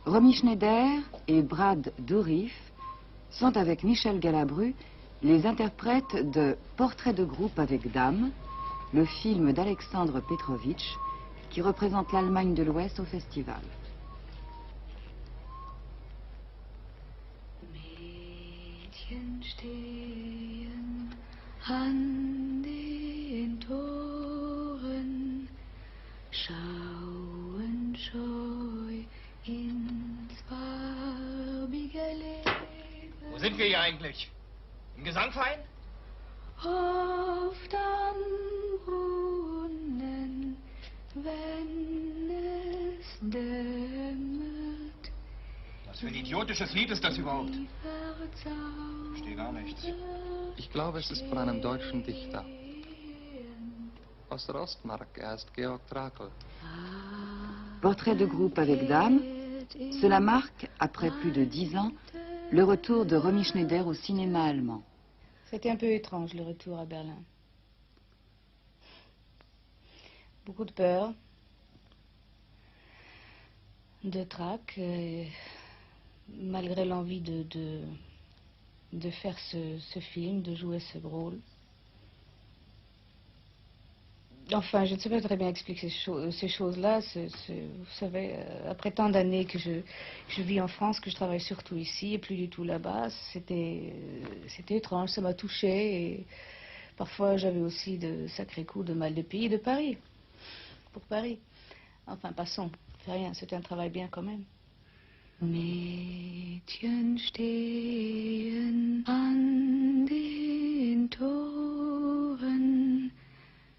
Romy Schneider et Brad Dourif sont avec Michel Galabru les interprètes de Portrait de groupe avec dame, le film d'Alexandre Petrovitch qui représente l'Allemagne de l'Ouest au festival. Mädchen stehen an den Toren, schauen scheu ins farbige Leben. Wo sind wir hier eigentlich? Im Gesangverein? Oft am Brunnen, wenn es dämmert. Was für ein idiotisches Lied ist das überhaupt? Ich verstehe gar nichts. Ich glaube, es ist von einem deutschen Dichter. Aus der Ostmark, er heißt Georg Trakl. Portrait de groupe avec dame, cela marque, après plus de 10 ans, le retour de Romy Schneider au cinéma allemand. C'était un peu étrange le retour à Berlin. Beaucoup de peur, de trac, malgré l'envie de faire ce film, de jouer ce rôle. Enfin, je ne sais pas très bien expliquer ces choses-là. Vous savez, après tant d'années que je vis en France, que je travaille surtout ici et plus du tout là-bas, c'était étrange, ça m'a touchée. Et parfois, j'avais aussi de sacrés coups de mal de pays de Paris, pour Paris. Enfin, passons, fait rien, c'était un travail bien quand même. Mädchen stehen an den Toren,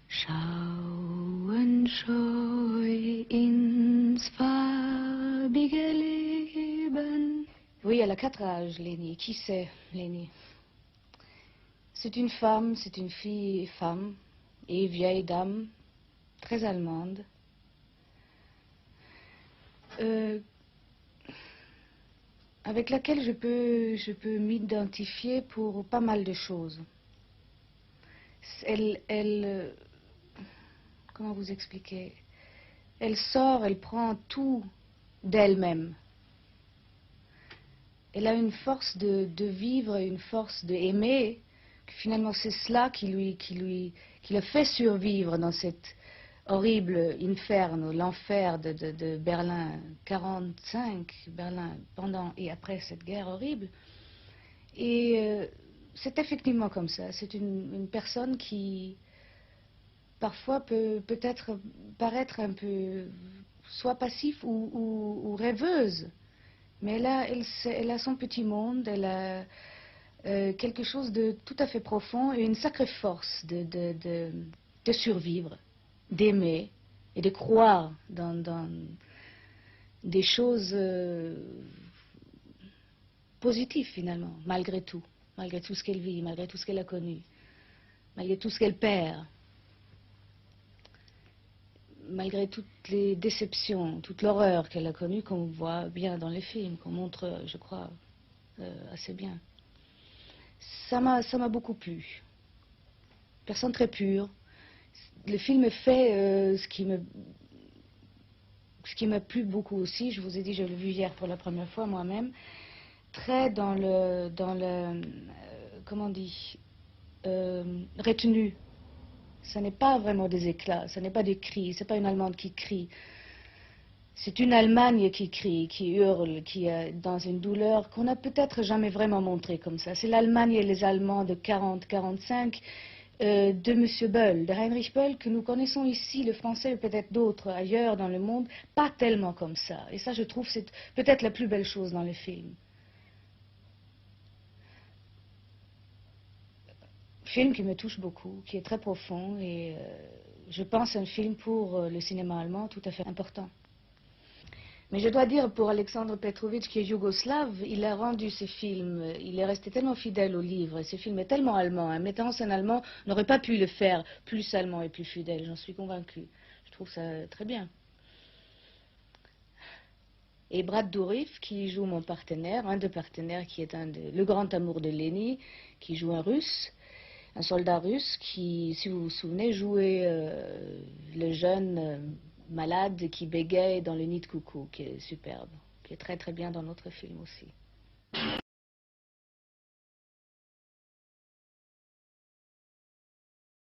schauen scheu ins farbige Leben. Oui, elle a 4 âges, Lénie. Qui c'est, Lénie? C'est une femme, c'est une fille femme et vieille dame, très allemande. Avec laquelle je peux m'identifier pour pas mal de choses. Comment vous expliquer? Elle sort, elle prend tout d'elle-même. Elle a une force de vivre, une force d'aimer, que finalement c'est cela qui l'a fait survivre dans cette horrible inferno, l'enfer de Berlin 45, Berlin pendant et après cette guerre horrible. Et c'est effectivement comme ça. C'est une personne qui parfois peut peut-être paraître un peu soit passif ou rêveuse. Mais là, elle a son petit monde, elle a quelque chose de tout à fait profond et une sacrée force de survivre, d'aimer et de croire dans des choses positives finalement, malgré tout ce qu'elle vit, malgré tout ce qu'elle a connu, malgré tout ce qu'elle perd, malgré toutes les déceptions, toute l'horreur qu'elle a connue, qu'on voit bien dans les films, qu'on montre, je crois, assez bien. Ça m'a beaucoup plu. Personne très pure. Le film fait ce qui m'a plu beaucoup aussi. Je vous ai dit, je l'ai vu hier pour la première fois moi-même. Très dans le comment on dit, retenue. Ce n'est pas vraiment des éclats, ce n'est pas des cris, ce n'est pas une Allemande qui crie. C'est une Allemagne qui crie, qui hurle, qui est dans une douleur qu'on n'a peut-être jamais vraiment montrée comme ça. C'est l'Allemagne et les Allemands de 40-45 de M. Böll, de Heinrich Böll, que nous connaissons ici, le français et peut-être d'autres ailleurs dans le monde, pas tellement comme ça. Et ça, je trouve, c'est peut-être la plus belle chose dans le film. Film qui me touche beaucoup, qui est très profond et je pense un film pour le cinéma allemand tout à fait important. Mais je dois dire pour Alexandre Petrovitch qui est yougoslave, il a rendu ce film, il est resté tellement fidèle au livre, ce film est tellement allemand, un metteur en scène allemand n'aurait pas pu le faire plus allemand et plus fidèle, j'en suis convaincue. Je trouve ça très bien. Et Brad Dourif qui joue mon partenaire, un des partenaires qui est le grand amour de Lénie, qui joue un russe. Un soldat russe qui, si vous vous souvenez, jouait le jeune malade qui bégaye dans le nid de coucou, qui est superbe. qui est très très bien dans notre film aussi.